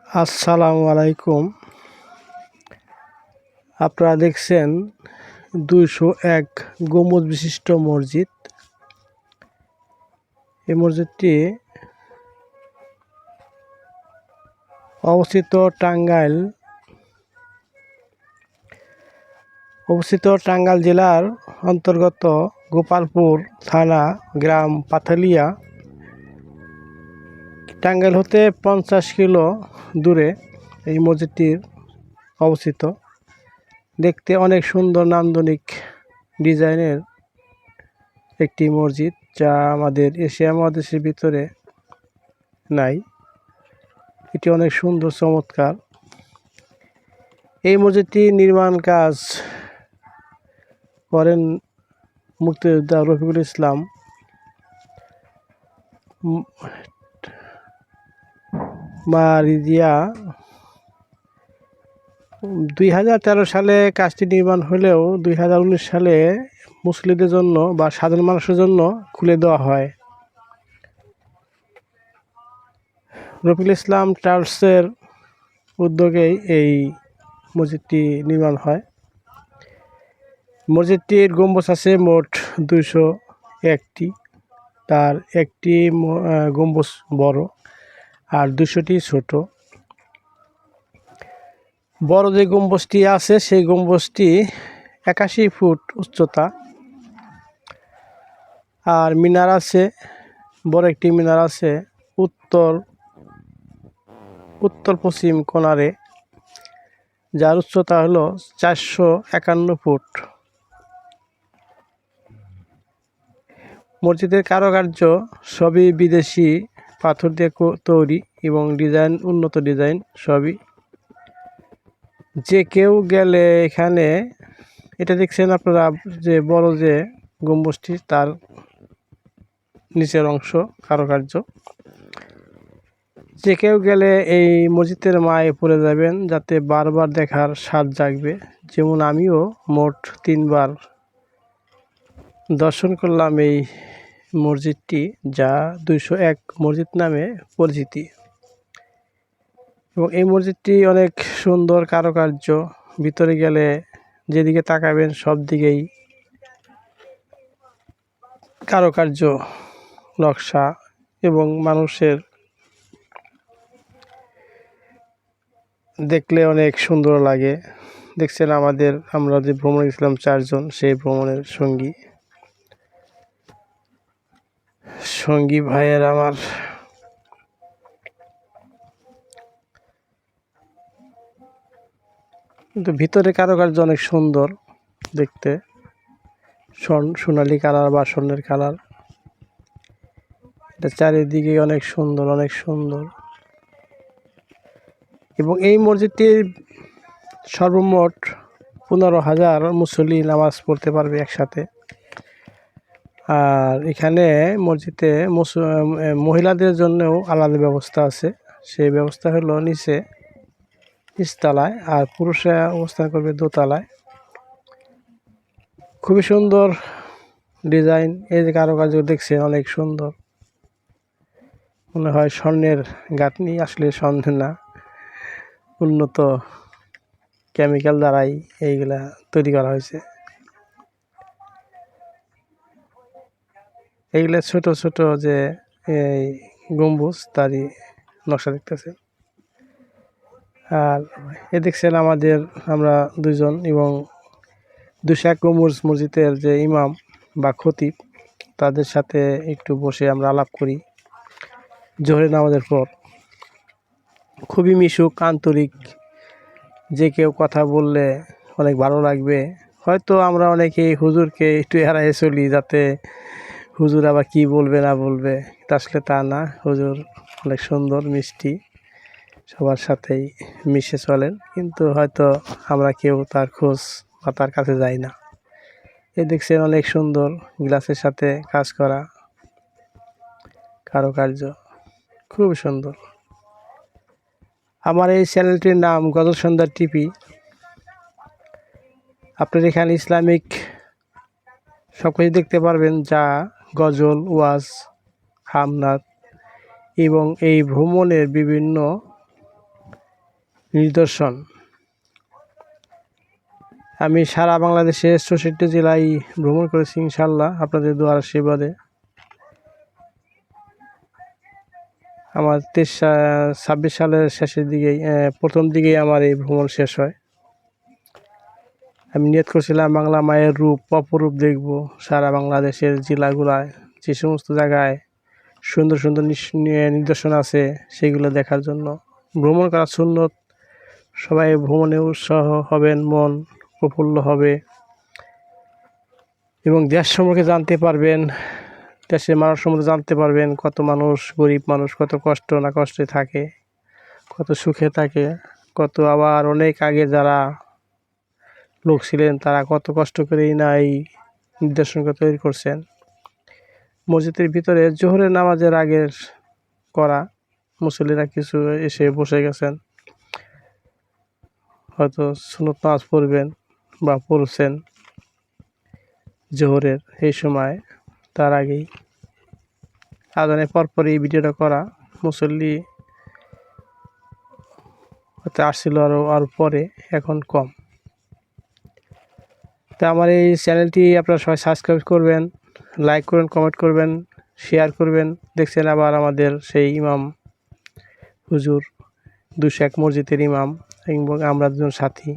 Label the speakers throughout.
Speaker 1: আসসালামু আলাইকুম। আপনারা দেখছেন ২০১ গম্বুজ বিশিষ্ট মসজিদ। এই মসজিদটি অবস্থিত টাঙ্গাইল জেলার অন্তর্গত গোপালপুর থানা, গ্রাম পাথালিয়া। টাঙ্গাইল হতে 50 কিলো দূরে এই মসজিদটির অবস্থিত। দেখতে অনেক সুন্দর নান্দনিক ডিজাইনের একটি মসজিদ, যা আমাদের এশিয়া মহাদেশের ভিতরে নাই। এটি অনেক সুন্দর, চমৎকার। এই মসজিদটি নির্মাণ কাজ করেন মুক্তিযোদ্ধা রফিকুল ইসলাম মারিজিয়া। 2013 সালে কাজটি নির্মাণ হলেও 2019 সালে মুসলিমদের জন্য বা সাধারণ মানুষের জন্য খুলে দেওয়া হয়। রফিকুল ইসলাম ট্রাস্টের উদ্যোগেই এই মসজিদটি নির্মাণ হয়। মসজিদটির গম্বুজ আছে মোট 201টি। তার একটি গম্বুজ বড় আর 200টি ছোট। বড় যে গম্বুজটি আছে সেই গম্বুজটি 81 ফুট উচ্চতা। আর মিনার আছে, বড় একটি মিনার আছে উত্তর পশ্চিম কোণারে, যার উচ্চতা হলো 451 ফুট। মসজিদের কারুকার্য সবই বিদেশি পাথর দিয়ে তৈরি এবং ডিজাইন, উন্নত ডিজাইন সবই। যে কেউ গেলে এখানে, এটা দেখছেন আপনারা যে বড় যে গম্বুজটি, তার নিচের অংশ কারুকার্য। যে কেউ গেলে এই মসজিদের মায়ে পড়ে যাবেন, যাতে বারবার দেখার স্বাদ জাগবে। যেমন আমিও মোট 3 বার দর্শন করলাম এই মসজিদটি, যা 201 মসজিদ নামে পরিচিতি। এবং এই মসজিদটি অনেক সুন্দর কারুকার্য। ভিতরে গেলে যেদিকে তাকাবেন সব দিকেই কারুকার্য, নকশা এবং মানুষের দেখলে অনেক সুন্দর লাগে। দেখছেন আমরা যে ভ্রমণে গেছিলাম 4 জন, সেই ভ্রমণের সঙ্গী ভাইয়ের আমার। কিন্তু ভিতরে কারুকার্য অনেক সুন্দর দেখতে, সোনালি কালার বা স্বর্ণের কালার। এটা চারিদিকে অনেক সুন্দর, অনেক সুন্দর। এবং এই মসজিদটির সর্বমোট 15,000 মুসল্লি নামাজ পড়তে পারবে একসাথে। আর এখানে মসজিদে মহিলাদের জন্যও আলাদা ব্যবস্থা আছে। সেই ব্যবস্থা হলো নিচতলায়, আর পুরুষরা অবস্থান করবে দোতলায়। খুবই সুন্দর ডিজাইন। এই যে কারুকার্য দেখছেন, অনেক সুন্দর। মনে হয় স্বর্ণের গাঁথনি, আসলে স্বর্ণের না, উন্নত কেমিক্যাল দ্বারাই এইগুলা তৈরি করা হয়েছে। এইগুলা ছোট ছোট যে এই গম্বুজ, তারই নকশা দেখতেছে। আর এ দেখছেন আমরা 2 জন এবং 201 গম্বুজ মসজিদের যে ইমাম বা খতিব, তাদের সাথে একটু বসে আমরা আলাপ করি জোহরের নামাজের পর। খুবই মিশুক, আন্তরিক। যে কেউ কথা বললে অনেক ভালো লাগবে। হয়তো আমরা অনেকেই হুজুরকে একটু এড়াইয়ে চলি, যাতে হুজুর আবার কি বলবে না বলবে। আসলে তা না, হুজুর অনেক সুন্দর, মিষ্টি, সবার সাথেই মিশে চলেন। কিন্তু হয়তো আমরা কেউ তার খোঁজ বা তার কাছে যাই না। এ দেখছেন অনেক সুন্দর গ্লাসের সাথে কাজ করা কারুকার্য, খুব সুন্দর। আমার এই চ্যানেলটির নাম গজল সন্ধ্যা টিভি। আপনার এখানে ইসলামিক সব কিছু দেখতে পারবেন, যা গজল, ওয়াজ, হামনাত এবং এই ভ্রমণের বিভিন্ন নিদর্শন। আমি সারা বাংলাদেশে ৬৪ জেলায় ভ্রমণ করেছি ইনশাল্লাহ, আপনাদের দোয়ার আশীর্বাদে। আমার ২৬ সালের শেষের দিকেই প্রথম দিকেই আমার এই ভ্রমণ শেষ হয়। আমি নিয়ত করছিলাম বাংলা মায়ের রূপ অপরূপ দেখব, সারা বাংলাদেশের জেলাগুলায় যে সমস্ত জায়গায় সুন্দর সুন্দর নিদর্শন আছে সেগুলো দেখার জন্য। ভ্রমণ করা সুন্নত, সবাই ভ্রমণে উৎসাহ হবেন, মন প্রফুল্ল হবে এবং দেশ সম্পর্কে জানতে পারবেন, দেশের মানুষ সম্বন্ধে জানতে পারবেন। কত মানুষ, গরিব মানুষ কত কষ্ট না কষ্টে থাকে, কত সুখে থাকে, কত আবার অনেক আগে যারা লোক ছিলেন তারা কত কষ্ট করেই না এই নিদর্শনকে তৈরি করছেন। মসজিদের ভিতরে জোহরের নামাজের আগের করা, মুসল্লিরা কিছু এসে বসে গেছেন, হয়তো সুন্নত নামাজ পড়বেন বা পড়ছেন জোহরের এই সময়। তার আগেই আজানের পরপরই এই ভিডিওটা করা। মুসল্লি হয়তো আসছিল আরও পরে, এখন কম। তা আমার এই চ্যানেলটি আপনারা সবাই সাবস্ক্রাইব করবেন, লাইক করবেন, কমেন্ট করবেন, শেয়ার করবেন। দেখছেন আবার আমাদের সেই ইমাম হুজুর, ২০১ মসজিদের ইমাম এবং আমরা দুজন সাথী।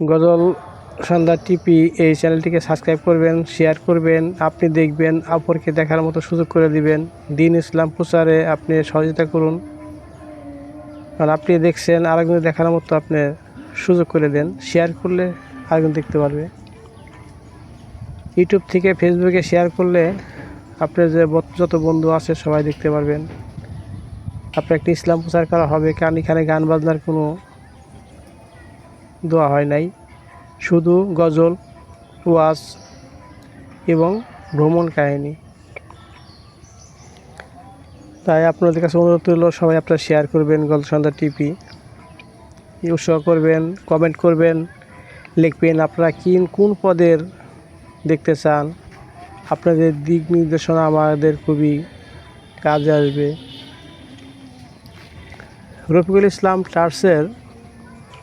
Speaker 1: গজল সন্ধ্যা টিপি এই চ্যানেলটিকে সাবস্ক্রাইব করবেন, শেয়ার করবেন, আপনি দেখবেন, অপরকে দেখার মতো সুযোগ করে দিবেন। দিন ইসলাম প্রচারে আপনি সহযোগিতা করুন, কারণ আপনি দেখছেন আরেকজন দেখার মতো আপনি সুযোগ করে দেন। শেয়ার করলে আরেকজন দেখতে পারবে। ইউটিউব থেকে ফেসবুকে শেয়ার করলে আপনার যে যত বন্ধু আছে সবাই দেখতে পারবেন। আপনার একটা ইসলাম প্রচার করা হবে, কারণ এখানে গান বাজনার কোনো দোয়া হয় নাই, শুধু গজল, ওয়াজ এবং ভ্রমণ কাহিনী। তাই আপনাদের কাছে অনুরোধ রইল, সবাই আপনারা শেয়ার করবেন, গজল সন্ধ্যা টিপি উৎসাহ করবেন, কমেন্ট করবেন, লিখবেন আপনারা কোন পদের দেখতে চান। আপনাদের দিক নির্দেশনা আমাদের খুবই কাজে আসবে। রফিকুল ইসলাম চার্চের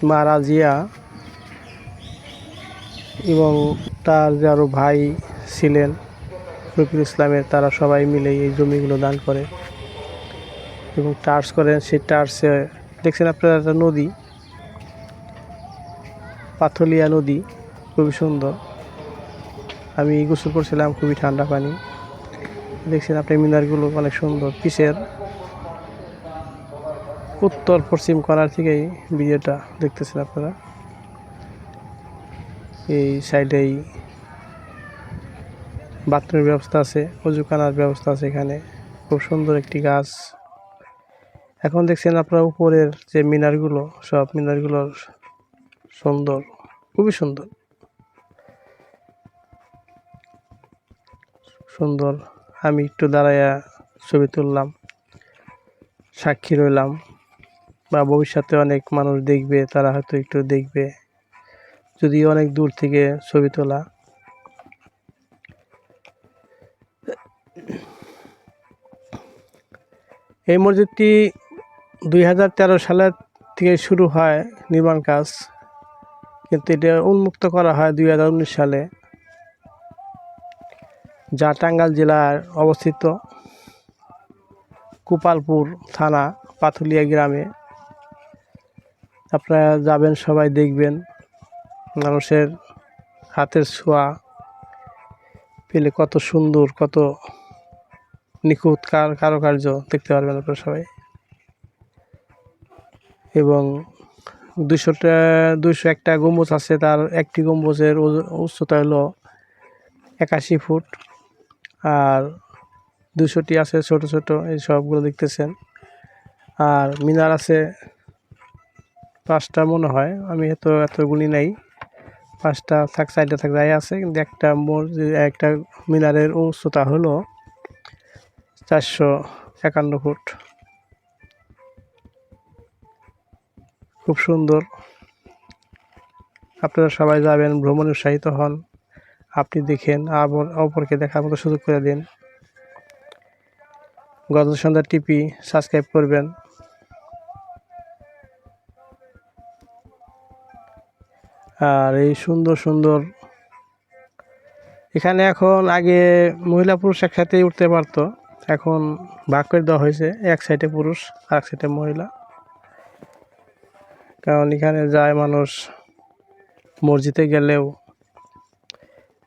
Speaker 1: মা রাজিয়া এবং তার যে আরও ভাই ছিলেন রফিকুল ইসলামের, তারা সবাই মিলে এই জমিগুলো দান করে এবং চার্চ করেন। সেই চার্চে দেখছেন আপনারা একটা নদী, পাথলিয়া নদী, খুবই সুন্দর। আমি গোসল করছিলাম, খুবই ঠান্ডা পানি। দেখছেন আপনি মিনারগুলো অনেক সুন্দর। পিছের উত্তর পশ্চিম কর্নার থেকেই ভিডিওটা দেখতেছেন আপনারা। এই সাইডেই বাথরুমের ব্যবস্থা আছে, অজুখানার ব্যবস্থা আছে এখানে। খুব সুন্দর একটি গাছ। এখন দেখছেন আপনারা উপরের যে মিনারগুলো, সব মিনারগুলোর সুন্দর, খুবই সুন্দর সুন্দর। আমি একটু দাঁড়াইয়া ছবি তুললাম, সাক্ষী রইলাম, বা ভবিষ্যতে অনেক মানুষ দেখবে, তারা হয়তো একটু দেখবে, যদি অনেক দূর থেকে ছবি তোলা। এই মসজিদটি ২০১৩ সালের থেকে শুরু হয় নির্মাণ কাজ, কিন্তু এটা উন্মুক্ত করা হয় ২০১৯ সালে, যা টাঙ্গাইল জেলার অবস্থিত গোপালপুর থানা পাথুলিয়া গ্রামে। আপনারা যাবেন, সবাই দেখবেন, মানুষের হাতের ছোঁয়া পেলে কত সুন্দর, কত নিখুঁত কারুকার্য দেখতে পারবেন আপনারা সবাই। এবং ২০১টা গম্বুজ আছে, তার একটি গম্বুজের উচ্চতা হলো ৮১ ফুট, আর ২০০টি আছে ছোট ছোট, এই সবগুলো দেখতেছেন। আর মিনার আছে ৫টা মনে হয়, আমি এত গুণি নাই, 5টা 4টা থাক যাই আছে, কিন্তু একটা মিনারের উচ্চতা হলো ৪৫১ ফুট। খুব সুন্দর। আপনারা সবাই যাবেন, ভ্রমণে উৎসাহিত হন, আপনি দেখেন, অপরকে দেখার মতো সুযোগ করে দিন। গজল সন্ধ্যা টিপি সাবস্ক্রাইব করবেন। আর এই সুন্দর সুন্দর এখানে এখন আগে মহিলা পুরুষ একসাথেই উঠতে পারতো, এখন ভাগ করে দেওয়া হয়েছে, এক সাইডে পুরুষ আর এক সাইডে মহিলা। কারণ এখানে যায় মানুষ, মসজিদে গেলেও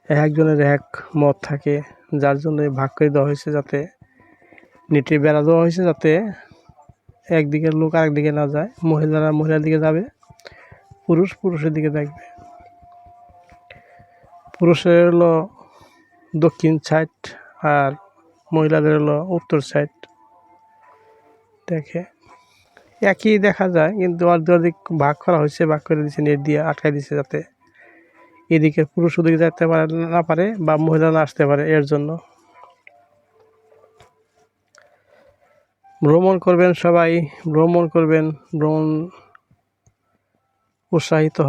Speaker 1: একজনের এক মত থাকে, যার জন্য ভাগ করে দেওয়া হয়েছে, যাতে নেটে বেড়া দেওয়া হয়েছে, যাতে একদিকের লোক আরেকদিকে না যায়, মহিলারা মহিলার দিকে যাবে, পুরুষ পুরুষের দিকে দেখবে। পুরুষের হলো দক্ষিণ সাইড আর মহিলাদের হলো উত্তর সাইড। দেখে একই দেখা যায়, কিন্তু অর্ধেক ভাগ করা হয়েছে, ভাগ করে দিচ্ছে, নেট দিয়ে আটকাই দিচ্ছে, যাতে এদিকে পুরুষ ওদিকে যেতে পারে না পারে বা মহিলা না আসতে পারে। এর জন্য ভ্রমণ করবেন সবাই, ভ্রমণ করবেন, ভ্রমণ উৎসাহিত